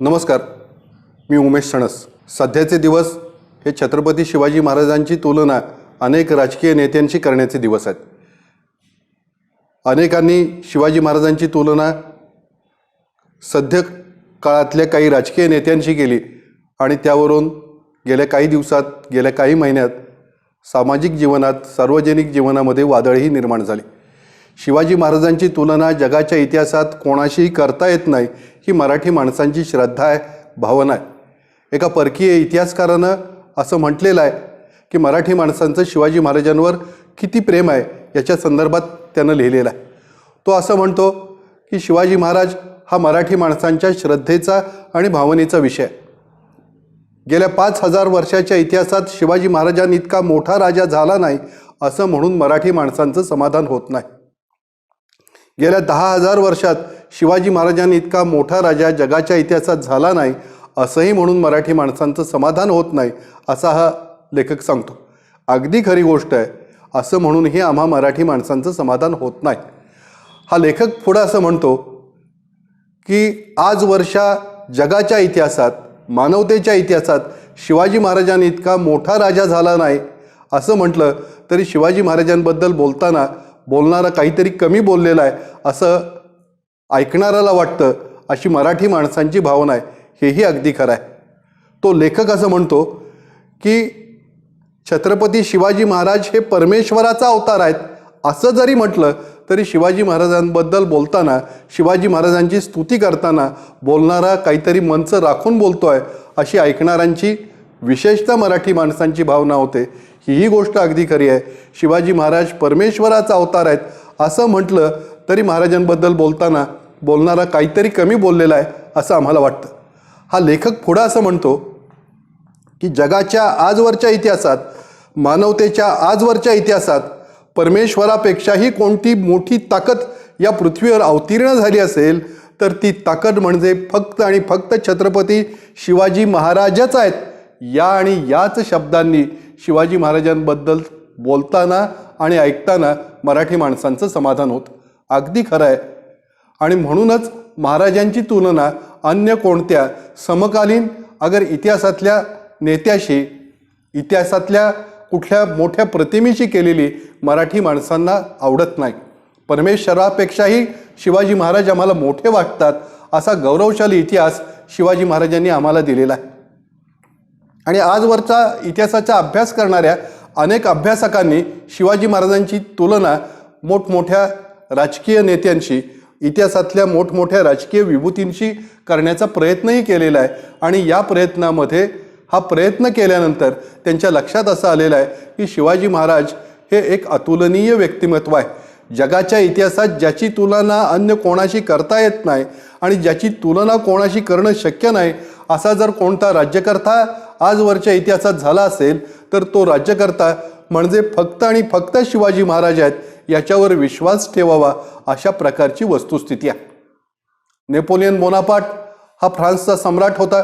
नमस्कार, मी उमेश सणस। सध्याचे दिवस हे छत्रपती शिवाजी महाराजांची तुलना अनेक राजकीय नेत्यांशी करण्याचे दिवस आहेत। अनेकांनी शिवाजी महाराजांची तुलना सध्या काळातल्या काही राजकीय नेत्यांशी केली आणि त्यावरून गेल्या काही दिवसात, गेल्या काही महिन्यात सामाजिक जीवनात, सार्वजनिक जीवनामध्ये वादळही निर्माण झाली। शिवाजी महाराजांची तुलना जगाच्या इतिहासात कोणाशीही करता येत नाही, ही मराठी माणसांची श्रद्धा आहे, भावना आहे। एका परकीय इतिहासकारानं असं म्हटलेलं आहे की मराठी माणसांचं शिवाजी महाराजांवर किती प्रेम आहे याच्या संदर्भात त्यानं लिहिलेलं आहे। तो असं म्हणतो की शिवाजी महाराज हा मराठी माणसांच्या श्रद्धेचा आणि भावनेचा विषय आहे। गेल्या 5000 वर्षाच्या इतिहासात शिवाजी महाराजांइतका मोठा राजा झाला नाही असं म्हणून मराठी माणसांचं समाधान होत नाही। गेल्या 10000 वर्षात शिवाजी महाराजांइतका मोठा राजा जगाच्या इतिहासात झाला नाही असंही म्हणून मराठी माणसांचं समाधान होत नाही, असा हा लेखक सांगतो। अगदी खरी गोष्ट आहे, असं म्हणूनही आम्हा मराठी माणसांचं समाधान होत नाही। हा लेखक पुढं असं म्हणतो की आजवरच्या जगाच्या इतिहासात, मानवतेच्या इतिहासात शिवाजी महाराजांइतका मोठा राजा झाला नाही असं म्हटलं तरी शिवाजी महाराजांबद्दल बोलताना बोलणारा काहीतरी कमी बोललेला आहे असं ऐकणाऱ्याला वाटतं, अशी मराठी माणसांची भावना आहे। हेही अगदी खरं आहे। तो लेखक असं म्हणतो की छत्रपती शिवाजी महाराज हे परमेश्वराचा अवतार आहेत असं जरी म्हटलं तरी शिवाजी महाराजांबद्दल बोलताना, शिवाजी महाराजांची स्तुती करताना बोलणारा काहीतरी मंच राखून बोलतोय अशी ऐकणाऱ्यांची, विशेषतः मराठी माणसांची भावना होते। ही गोष्ट अगदी खरी आहे। शिवाजी महाराज परमेश्वराचा अवतार आहेत असं म्हटलं तरी महाराजांबद्दल बोलताना बोलणारा काहीतरी कमी बोललेला आहे असं आम्हाला वाटतं। हा लेखक पुढं असं म्हणतो की जगाच्या आजवरच्या इतिहासात, मानवतेच्या आजवरच्या इतिहासात परमेश्वरापेक्षाही कोणती मोठी ताकद या पृथ्वीवर अवतीर्ण झाली असेल तर ती ताकद म्हणजे फक्त आणि फक्त छत्रपती शिवाजी महाराजच आहेत। या आणि याच शब्दांनी शिवाजी महाराजांबद्दल बोलताना आणि ऐकताना मराठी माणसांचं समाधान होतं। अगदी खरं आहे। आणि म्हणूनच महाराजांची तुलना अन्य कोणत्या समकालीन अगर इतिहासातल्या नेत्याशी, इतिहासातल्या कुठल्या मोठ्या प्रतिमेशी केलेली मराठी माणसांना आवडत नाही। परमेश्वरापेक्षाही शिवाजी महाराज आम्हाला मोठे वाटतात असा गौरवशाली इतिहास शिवाजी महाराजांनी आम्हाला दिलेला आहे। आणि आजवरचा इतिहासाचा अभ्यास करणाऱ्या अनेक अभ्यासकांनी शिवाजी महाराजांची तुलना मोठमोठ्या राजकीय नेत्यांशी, इतिहासातल्या मोठमोठ्या राजकीय विभूतींशी करण्याचा प्रयत्नही केलेला आहे। आणि या प्रयत्नामध्ये, हा प्रयत्न केल्यानंतर त्यांच्या लक्षात असं आलेलं आहे की शिवाजी महाराज हे एक अतुलनीय व्यक्तिमत्व आहे। जगाच्या इतिहासात ज्याची तुलना अन्य कोणाशी करता येत नाही आणि ज्याची तुलना कोणाशी करणं शक्य नाही असा जर कोणता राज्यकर्ता आजवरच्या इतिहासात झाला असेल तर तो राज्यकर्ता म्हणजे फक्त आणि फक्त शिवाजी महाराज आहेत, याच्यावर विश्वास ठेवावा अशा प्रकारची वस्तुस्थिती आहे। नेपोलियन बोनापार्ट हा फ्रान्सचा सम्राट होता।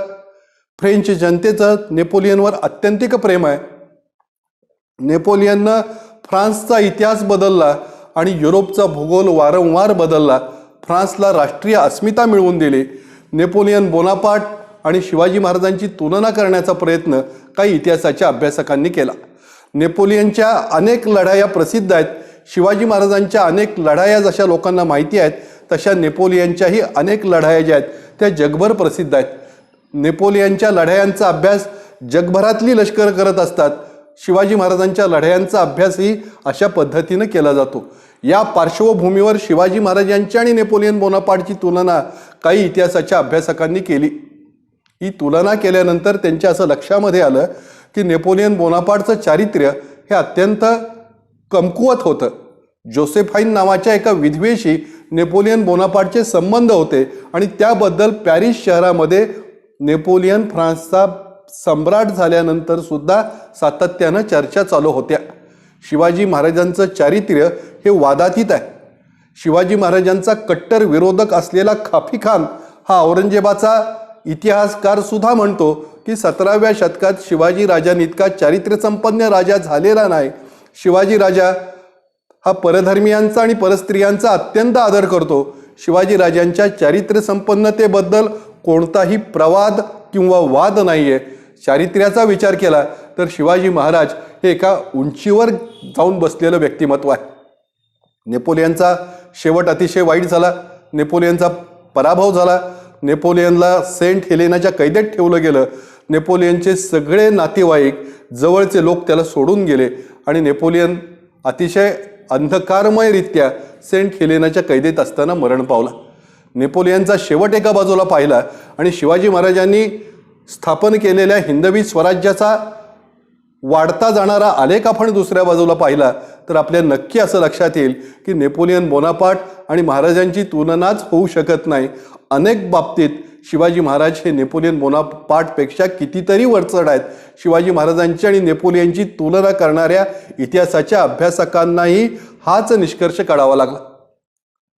फ्रेंच जनतेचं नेपोलियनवर अत्यंतिक प्रेम आहे। नेपोलियननं फ्रान्सचा इतिहास बदलला आणि युरोपचा भूगोल वारंवार बदलला, फ्रान्सला राष्ट्रीय अस्मिता मिळवून दिली। नेपोलियन बोनापार्ट आणि शिवाजी महाराजांची तुलना करण्याचा प्रयत्न काही इतिहासाच्या अभ्यासकांनी केला। नेपोलियनच्या अनेक लढाया प्रसिद्ध आहेत। शिवाजी महाराजांच्या अनेक लढाया जशा लोकांना माहिती आहेत तशा नेपोलियनच्याही अनेक लढाया ज्या आहेत त्या जगभर प्रसिद्ध आहेत। नेपोलियनच्या लढायांचा अभ्यास जगभरातली लष्कर करत असतात। शिवाजी महाराजांच्या लढायांचा अभ्यासही अशा पद्धतीनं केला जातो। या पार्श्वभूमीवर शिवाजी महाराजांची आणि नेपोलियन बोनापार्टची तुलना काही इतिहासाच्या अभ्यासकांनी केली। ही तुलना केल्यानंतर त्यांच्या असं लक्षामध्ये आलं की नेपोलियन बोनापार्टचं चारित्र्य हे अत्यंत कमकुवत होतं। जोसेफाईन नावाच्या एका विधवेशी नेपोलियन बोनापार्टचे संबंध होते आणि त्याबद्दल पॅरिस शहरामध्ये नेपोलियन फ्रान्सचा सम्राट झाल्यानंतर सुद्धा सातत्यानं चर्चा चालू होत्या। शिवाजी महाराजांचं चारित्र्य हे वादातीत आहे। शिवाजी महाराजांचा कट्टर विरोधक असलेला खाफी खान हा औरंगजेबाचा इतिहासकार सुद्धा म्हणतो की 17व्या शतकात शिवाजी राजांइतका चारित्र्यसंपन्न राजा झालेला नाही। शिवाजी राजा हा परधर्मियांचा आणि परस्त्रियांचा अत्यंत आदर करतो। शिवाजी राजांच्या चारित्र्य संपन्नतेबद्दल कोणताही प्रवाद किंवा वाद नाही आहे. चारित्र्याचा विचार केला तर शिवाजी महाराज हे एका उंचीवर जाऊन बसलेलं व्यक्तिमत्व आहे. नेपोलियनचा शेवट अतिशय वाईट झाला. नेपोलियनचा पराभव झाला. नेपोलियनला सेंट हेलेनाच्या कैदेत ठेवलं गेलं. नेपोलियनचे सगळे नातेवाईक जवळचे लोक त्याला सोडून गेले आणि नेपोलियन अतिशय अंधकारमयरित्या सेंट हेलेनाच्या कैदेत असताना मरण पावला. नेपोलियनचा शेवट एका बाजूला पाहिला आणि शिवाजी महाराजांनी स्थापन केलेल्या हिंदवी स्वराज्याचा वाढता जाणारा आलेख आपण दुसऱ्या बाजूला पाहिला तर आपल्या नक्की असं लक्षात येईल की नेपोलियन बोनापार्ट आणि महाराजांची तुलनाच होऊ शकत नाही. अनेक बाबतीत शिवाजी महाराज हे नेपोलियन बोनापार्टपेक्षा कितीतरी वरचढ आहेत. शिवाजी महाराजांची आणि नेपोलियनची तुलना करणाऱ्या इतिहासाच्या अभ्यासकांनाही हाच निष्कर्ष काढावा लागला.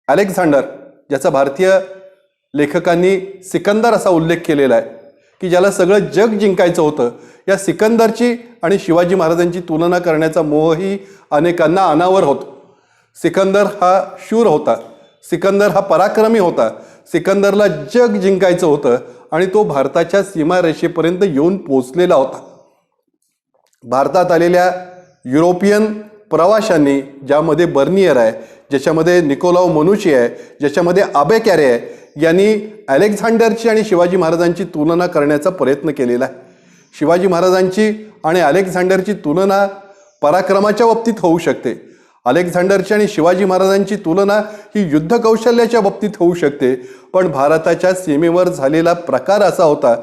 अलेक्झांडर, ज्याचा भारतीय लेखकांनी सिकंदर असा उल्लेख केलेला आहे की ज्याला सगळं जग जिंकायचं होतं, या सिकंदरची आणि शिवाजी महाराजांची तुलना करण्याचा मोहही अनेकांना अनावर होतो. सिकंदर हा शूर होता. सिकंदर हा पराक्रमी होता. सिकंदरला जग जिंकायचं होतं आणि तो भारताच्या सीमारेषेपर्यंत येऊन पोचलेला होता. भारतात आलेल्या युरोपियन प्रवाशांनी, ज्यामध्ये बर्नियर आहे, ज्याच्यामध्ये निकोलाव मनुची आहे, ज्याच्यामध्ये आबे कॅरे आहे, यांनी अलेक्झांडरची आणि शिवाजी महाराजांची तुलना करण्याचा प्रयत्न केलेला आहे. शिवाजी महाराजांची आणि अलेक्झांडरची तुलना पराक्रमाच्या बाबतीत होऊ शकते. अलेक्झांडरची आणि शिवाजी महाराजांची तुलना ही युद्ध कौशल्याच्या बाबतीत होऊ शकते. पण भारताच्या सीमेवर झालेला प्रकार असा होता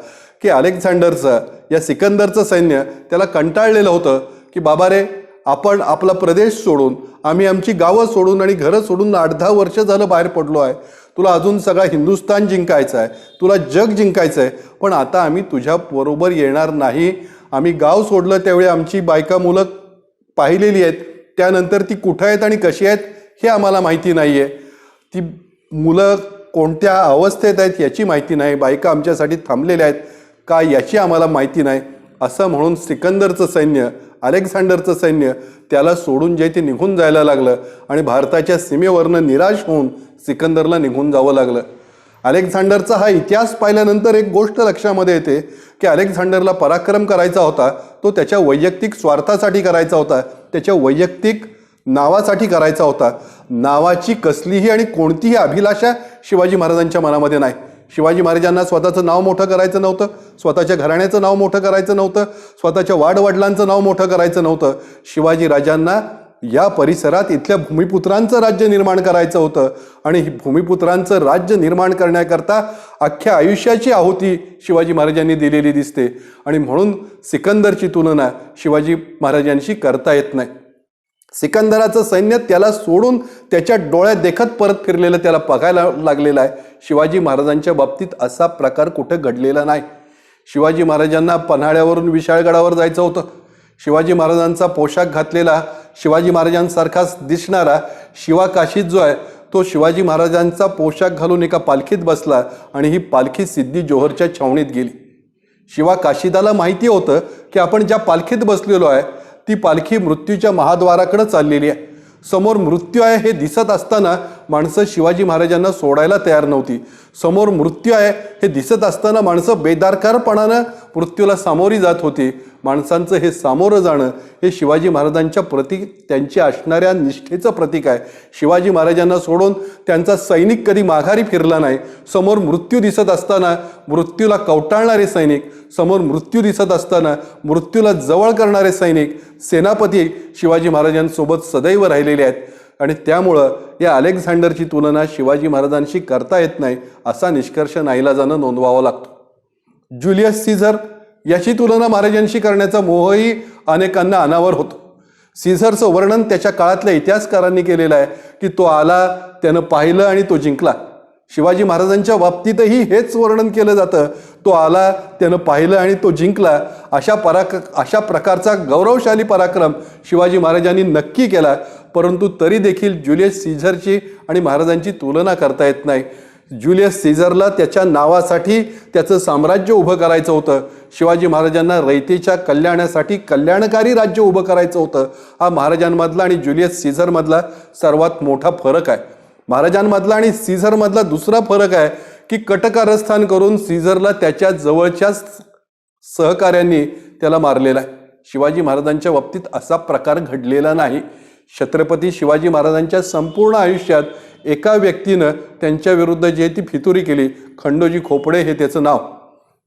की अलेक्झांडरचं, या सिकंदरचं सैन्य त्याला कंटाळलेलं होतं की बाबा रे, आपण आपला प्रदेश सोडून, आम्ही आमची गावं सोडून आणि घरं सोडून 8-10 वर्ष झालं बाहेर पडलो आहे. तुला अजून सगळा हिंदुस्थान जिंकायचं आहे, तुला जग जिंकायचं आहे, पण आता आम्ही तुझ्या बरोबर येणार नाही. आम्ही गाव सोडलं त्यावेळी आमची बायका मुलं पाहिलेली आहेत, त्यानंतर ती कुठं आहेत आणि कशी आहेत हे आम्हाला माहिती नाही आहे. ती मुलं कोणत्या अवस्थेत आहेत याची माहिती नाही. बायका आमच्यासाठी थांबलेल्या आहेत का याची आम्हाला माहिती नाही. असं म्हणून सिकंदरचं सैन्य, अलेक्झांडरचं सैन्य त्याला सोडून जे ते निघून जायला लागलं आणि भारताच्या सीमेवरनं निराश होऊन सिकंदरला निघून जावं लागलं. अलेक्झांडरचा हा इतिहास पाहिल्यानंतर एक गोष्ट लक्षामध्ये येते की अलेक्झांडरला पराक्रम करायचा होता, तो त्याच्या वैयक्तिक स्वार्थासाठी करायचा होता, त्याच्या वैयक्तिक नावासाठी करायचा होता. नावाची कसलीही आणि कोणतीही अभिलाषा शिवाजी महाराजांच्या मनामध्ये नाही. शिवाजी महाराजांना स्वतःचं नाव मोठं करायचं नव्हतं, स्वतःच्या घराण्याचं नाव मोठं करायचं नव्हतं, स्वतःच्या वाडवडिलांचं नाव मोठं करायचं नव्हतं. शिवाजी राजांना या परिसरात इथल्या भूमिपुत्रांचं राज्य निर्माण करायचं होतं आणि भूमिपुत्रांचं राज्य निर्माण करण्याकरता अख्ख्या आयुष्याची आहुती शिवाजी महाराजांनी दिलेली दिसते. आणि म्हणून सिकंदरची तुलना शिवाजी महाराजांशी करता येत नाही. सिकंदराचं सैन्य त्याला सोडून त्याच्या डोळ्यात देखत परत फिरलेलं त्याला बघायला लागलेलं आहे. शिवाजी महाराजांच्या बाबतीत असा प्रकार कुठं घडलेला नाही. शिवाजी महाराजांना पन्हाळ्यावरून विशाळगडावर जायचं होतं. शिवाजी महाराजांचा पोशाख घातलेला, शिवाजी महाराजांसारखाच दिसणारा शिवा काशीद जो आहे, तो शिवाजी महाराजांचा पोशाख घालून एका पालखीत बसला आणि ही पालखी सिद्धी जोहरच्या छावणीत गेली. शिवा काशीदाला माहिती होतं की आपण ज्या पालखीत बसलेलो आहे ती पालखी मृत्यूच्या महाद्वाराकडे चाललेली आहे. समोर मृत्यू आहे हे दिसत असताना माणसं शिवाजी महाराजांना सोडायला तयार नव्हती. समोर मृत्यू आहे हे दिसत असताना माणसं बेदारकारपणानं मृत्यूला सामोरी जात होती. माणसांचं हे सामोरं जाणं हे शिवाजी महाराजांच्या प्रती त्यांची असणाऱ्या निष्ठेचं प्रतीक आहे. शिवाजी महाराजांना सोडून त्यांचा सैनिक कधी माघारी फिरला नाही. समोर मृत्यू दिसत असताना मृत्यूला कवटाळणारे सैनिक, समोर मृत्यू दिसत असताना मृत्यूला जवळ करणारे सैनिक, सेनापती शिवाजी महाराजांसोबत सदैव राहिलेले आहेत. आणि त्यामुळं या अलेक्झांडरची तुलना शिवाजी महाराजांशी करता येत नाही असा निष्कर्ष नाईलाजानं नोंदवावा लागतो. ज्युलियस सीझर याची तुलना महाराजांशी करण्याचा मोहही अनेकांना अनावर होतो. सीझरचं वर्णन त्याच्या काळातल्या इतिहासकारांनी केलेलं आहे की तो आला, त्यानं पाहिलं आणि तो जिंकला. शिवाजी महाराजांच्या बाबतीतही हेच वर्णन केलं जातं, तो आला, त्यानं पाहिलं आणि तो जिंकला. अशा प्रकारचा गौरवशाली पराक्रम शिवाजी महाराजांनी नक्की केला. परंतु तरी देखील ज्युलियस सीझरची आणि महाराजांची तुलना करता येत नाही. ज्युलियस सीझरला त्याच्या नावासाठी त्याचं साम्राज्य उभं करायचं होतं. शिवाजी महाराजांना रयतेच्या कल्याणासाठी कल्याणकारी राज्य उभं करायचं होतं. हा महाराजांमधला आणि ज्युलियस सीझरमधला सर्वात मोठा फरक आहे. महाराजांमधला आणि सीझरमधला दुसरा फरक आहे की कटकारस्थान करून सीझरला त्याच्या जवळच्या सहकाऱ्यांनी त्याला मारलेला आहे. शिवाजी महाराजांच्या बाबतीत असा प्रकार घडलेला नाही. छत्रपती शिवाजी महाराजांच्या संपूर्ण आयुष्यात एका व्यक्तीनं त्यांच्या विरुद्ध जी ती फितुरी केली, खंडोजी खोपडे हे त्याचं नाव.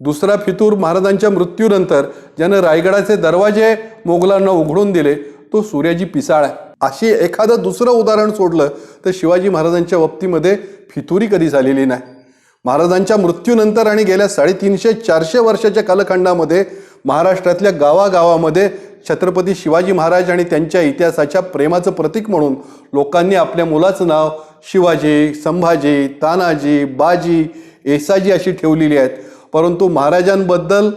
दुसरा फितूर महाराजांच्या मृत्यूनंतर ज्यानं रायगडाचे दरवाजे मोगलांना उघडून दिले तो सूर्याजी पिसाळ आहे. अशी एखादं दुसरं उदाहरण सोडलं तर शिवाजी महाराजांच्या बाबतीमध्ये फितुरी कधी झालेली नाही. महाराजांच्या मृत्यूनंतर आणि गेल्या 350-400 वर्षाच्या कालखंडामध्ये महाराष्ट्रातल्या गावागावामध्ये छत्रपती शिवाजी महाराज आणि त्यांच्या इतिहासाच्या प्रेमाचं प्रतीक म्हणून लोकांनी आपल्या मुलाचं नाव शिवाजी, संभाजी, तानाजी, बाजी, येसाजी अशी ठेवलेली आहेत. परंतु महाराजांबद्दल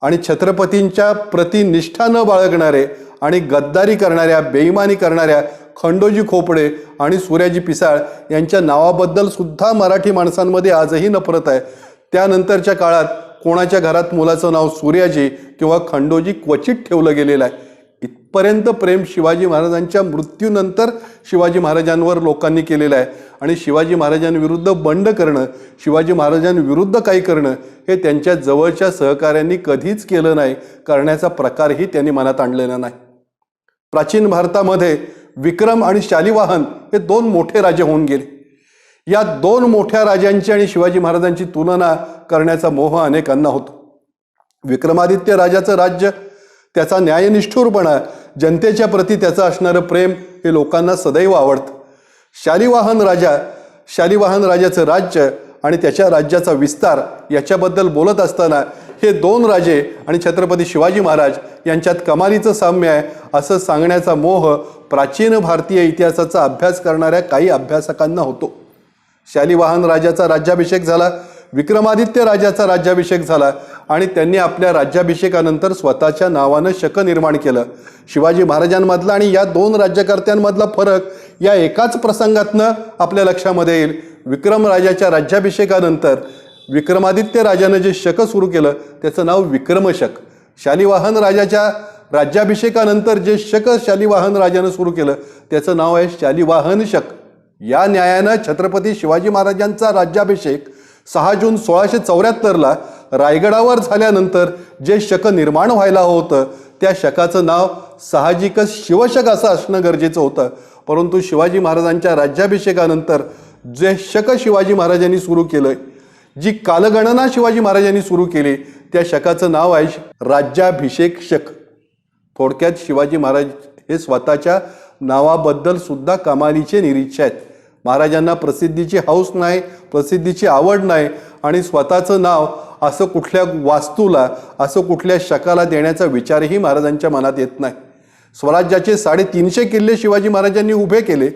आणि छत्रपतींच्या प्रति निष्ठा न बाळगणारे आणि गद्दारी करणाऱ्या, बेईमानी करणाऱ्या खंडोजी खोपडे आणि सूर्याजी पिसाळ यांच्या नावाबद्दल सुद्धा मराठी माणसांमध्ये आजही नफरत आहे. त्यानंतरच्या काळात कोणाच्या घरात मुलाचं नाव सूर्याजी किंवा खंडोजी क्वचित ठेवलं गेलेलं आहे. इथपर्यंत प्रेम शिवाजी महाराजांच्या मृत्यूनंतर शिवाजी महाराजांवर लोकांनी केलेलं आहे. आणि शिवाजी महाराजांविरुद्ध बंड करणं, शिवाजी महाराजांविरुद्ध काही करणं हे त्यांच्या जवळच्या सहकाऱ्यांनी कधीच केलं नाही. करण्याचा प्रकारही त्यांनी मनात आणलेला नाही. प्राचीन भारतामध्ये विक्रम आणि शालिवाहन हे 2 मोठे राजे होऊन गेले. या 2 मोठ्या राजांची आणि शिवाजी महाराजांची तुलना करण्याचा मोह अनेकांना होतो. विक्रमादित्य राजाचं राज्य, त्याचा न्यायनिष्ठुरपणा, जनतेच्या प्रती त्याचं असणारं प्रेम हे लोकांना सदैव आवडतं. शालिवाहन राजाचं राज्य आणि त्याच्या राज्याचा विस्तार याच्याबद्दल बोलत असताना हे 2 राजे आणि छत्रपती शिवाजी महाराज यांच्यात कमालीचं साम्य आहे असं सांगण्याचा मोह प्राचीन भारतीय इतिहासाचा अभ्यास करणाऱ्या काही अभ्यासकांना होतो. शालिवाहन राजाचा राज्याभिषेक झाला, विक्रमादित्य राजाचा राज्याभिषेक झाला आणि त्यांनी आपल्या राज्याभिषेकानंतर स्वतःच्या नावानं शक निर्माण केलं. शिवाजी महाराजांमधला आणि या 2 राज्यकर्त्यांमधला फरक या एकाच प्रसंगातनं आपल्या लक्षामध्ये येईल. विक्रम राजाच्या राज्याभिषेकानंतर विक्रमादित्य राजानं जे शक सुरू केलं त्याचं नाव विक्रमशक. शालिवाहन राजाच्या राज्याभिषेकानंतर जे शक शालिवाहन राजानं सुरू केलं त्याचं नाव आहे शालिवाहन शक. या न्यायानं छत्रपती शिवाजी महाराजांचा राज्याभिषेक 6 जून 1674ला रायगडावर झाल्यानंतर जे शक निर्माण व्हायला होतं त्या शकाचं नाव साहजिकच शिवशक असं असणं गरजेचं होतं. परंतु शिवाजी महाराजांच्या राज्याभिषेकानंतर जे शक शिवाजी महाराजांनी सुरू केलं, जी कालगणना शिवाजी महाराजांनी सुरू केली त्या शकाचं नाव आहे राज्याभिषेक शक. थोडक्यात शिवाजी महाराज हे स्वतःच्या नावाबद्दल सुद्धा कमालीचे निरीच्छ आहेत. महाराजांना प्रसिद्धीची हौस नाही, प्रसिद्धीची आवड नाही आणि स्वतःचं नाव असं कुठल्या वास्तूला, असं कुठल्या शकाला देण्याचा विचारही महाराजांच्या मनात येत नाही. स्वराज्याचे 350 किल्ले शिवाजी महाराजांनी उभे केले.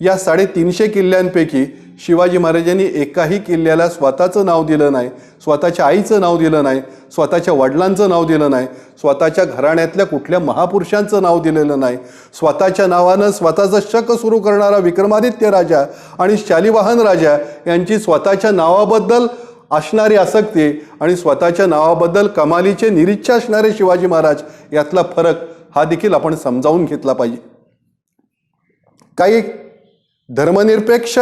या 350 किल्ल्यांपैकी शिवाजी महाराजांनी एकाही किल्ल्याला स्वतःचं नाव दिलं नाही, स्वतःच्या आईचं नाव दिलं नाही, स्वतःच्या वडिलांचं नाव दिलं नाही, स्वतःच्या घराण्यातल्या कुठल्या महापुरुषांचं नाव दिलेलं नाही. स्वतःच्या नावानं स्वतःचं शक सुरू करणारा विक्रमादित्य राजा आणि शालिवाहन राजा यांची स्वतःच्या नावाबद्दल असणारी आसक्ती आणि स्वतःच्या नावाबद्दल कमालीचे निरीच्छ असणारे शिवाजी महाराज यातला फरक हा देखील आपण समजावून घेतला पाहिजे. काही धर्मनिरपेक्ष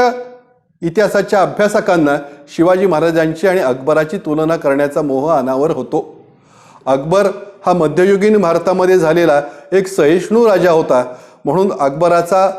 इतिहासाच्या अभ्यासकांना शिवाजी महाराजांची आणि अकबराची तुलना करण्याचा मोह अनावर होतो. अकबर हा मध्ययुगीन भारतामध्ये झालेला एक सहिष्णू राजा होता म्हणून अकबराचा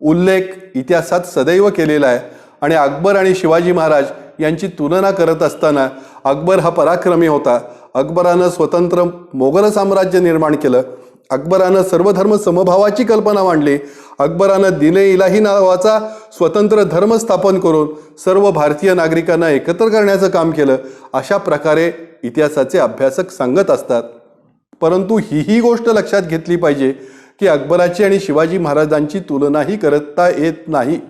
उल्लेख इतिहासात सदैव केलेला आहे. आणि अकबर आणि शिवाजी महाराज यांची तुलना करत असताना अकबर हा पराक्रमी होता. अकबरानं स्वतंत्र मोगल साम्राज्य निर्माण केलं. अकबरानं सर्वधर्म समभावाची कल्पना मांडली. अकबरानं दिने इलाही नावाचा स्वतंत्र धर्म स्थापन करून सर्व भारतीय नागरिकांना एकत्र करण्याचं काम केलं. अशा प्रकारे इतिहासाचे अभ्यासक सांगत असतात. परंतु ही गोष्ट लक्षात घेतली पाहिजे की अकबराची आणि शिवाजी महाराजांची तुलनाही करता येत नाही.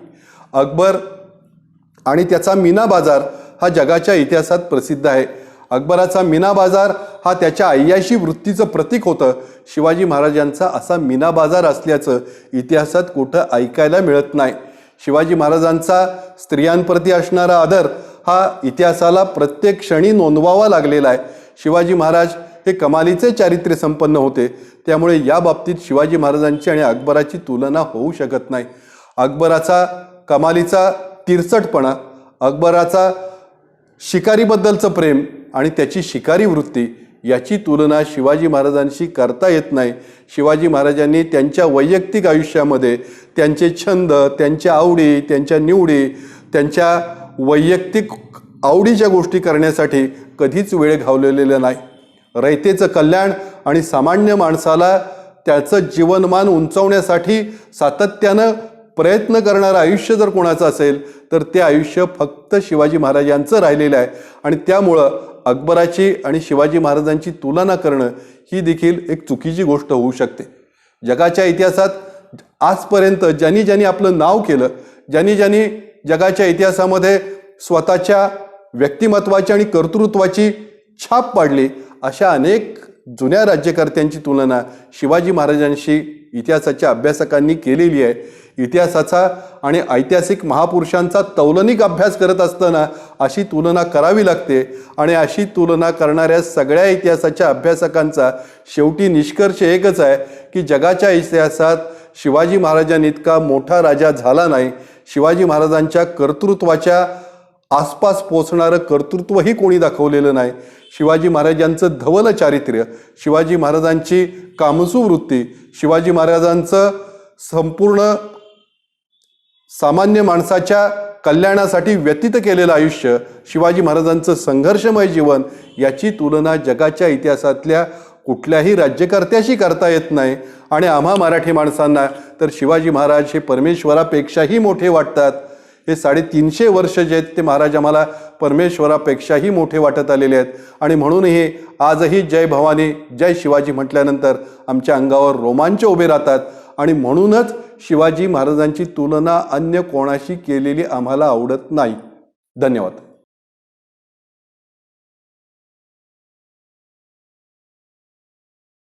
अकबर आणि त्याचा मीना बाजार हा जगाच्या इतिहासात प्रसिद्ध आहे. अकबराचा मीना बाजार हा त्याच्या अय्याशी वृत्तीचं प्रतीक होतं. शिवाजी महाराजांचा असा मीना बाजार असल्याचं इतिहासात कुठं ऐकायला मिळत नाही. शिवाजी महाराजांचा स्त्रियांप्रती असणारा आदर हा इतिहासाला प्रत्येक क्षणी नोंदवावा लागलेला आहे. शिवाजी महाराज हे कमालीचे चारित्र्य संपन्न होते. त्यामुळे या बाबतीत शिवाजी महाराजांची आणि अकबराची तुलना होऊ शकत नाही. अकबराचा कमालीचा तिरसटपणा, अकबराचा शिकारीबद्दलचं प्रेम आणि त्याची शिकारी वृत्ती याची तुलना शिवाजी महाराजांशी करता येत नाही. शिवाजी महाराजांनी त्यांच्या वैयक्तिक आयुष्यामध्ये त्यांचे छंद, त्यांच्या आवडी, त्यांच्या निवडी, त्यांच्या वैयक्तिक आवडीच्या गोष्टी करण्यासाठी कधीच वेळ घालवलेला नाही. रयतेचं कल्याण आणि सामान्य माणसाला त्याचं जीवनमान उंचावण्यासाठी सातत्यानं प्रयत्न करणारं आयुष्य जर कोणाचं असेल तर ते आयुष्य फक्त शिवाजी महाराजांचं राहिलेलं आहे. आणि त्यामुळं अकबराची आणि शिवाजी महाराजांची तुलना करणं ही देखील एक चुकीची गोष्ट होऊ शकते. जगाच्या इतिहासात आजपर्यंत ज्यांनी ज्यांनी आपलं नाव केलं, ज्यांनी ज्यांनी जगाच्या इतिहासामध्ये स्वतःच्या व्यक्तिमत्वाची आणि कर्तृत्वाची छाप पाडली, अशा अनेक जुन्या राज्यकर्त्यांची तुलना शिवाजी महाराजांशी इतिहासाच्या अभ्यासकांनी केलेली आहे. इतिहासाचा आणि ऐतिहासिक महापुरुषांचा तौलनिक अभ्यास करत असताना अशी तुलना करावी लागते. आणि अशी तुलना करणाऱ्या सगळ्या इतिहासाच्या अभ्यासकांचा शेवटी निष्कर्ष एकच आहे की जगाच्या इतिहासात शिवाजी महाराजांइतका मोठा राजा झाला नाही. शिवाजी महाराजांच्या कर्तृत्वाच्या आसपास पोचणारं कर्तृत्वही कोणी दाखवलेलं नाही. शिवाजी महाराजांचं धवल चारित्र्य, शिवाजी महाराजांची कामसू वृत्ती, शिवाजी महाराजांचं संपूर्ण सामान्य माणसाच्या कल्याणासाठी व्यतीत केलेलं आयुष्य, शिवाजी महाराजांचं संघर्षमय जीवन याची तुलना जगाच्या इतिहासातल्या कुठल्याही राज्यकर्त्याशी करता येत नाही. आणि आम्हा मराठी माणसांना तर शिवाजी महाराज हे परमेश्वरापेक्षाही मोठे वाटतात. हे 350 वर्ष जे आहेत ते महाराज आम्हाला परमेश्वरापेक्षाही मोठे वाटत आलेले आहेत. आणि म्हणून हे आजही जय भवानी जय शिवाजी म्हटल्यानंतर आमच्या अंगावर रोमांच उभे राहतात. आणि म्हणूनच शिवाजी महाराजांची तुलना अन्य कोणाशी केलेली आम्हाला आवडत नाही. धन्यवाद.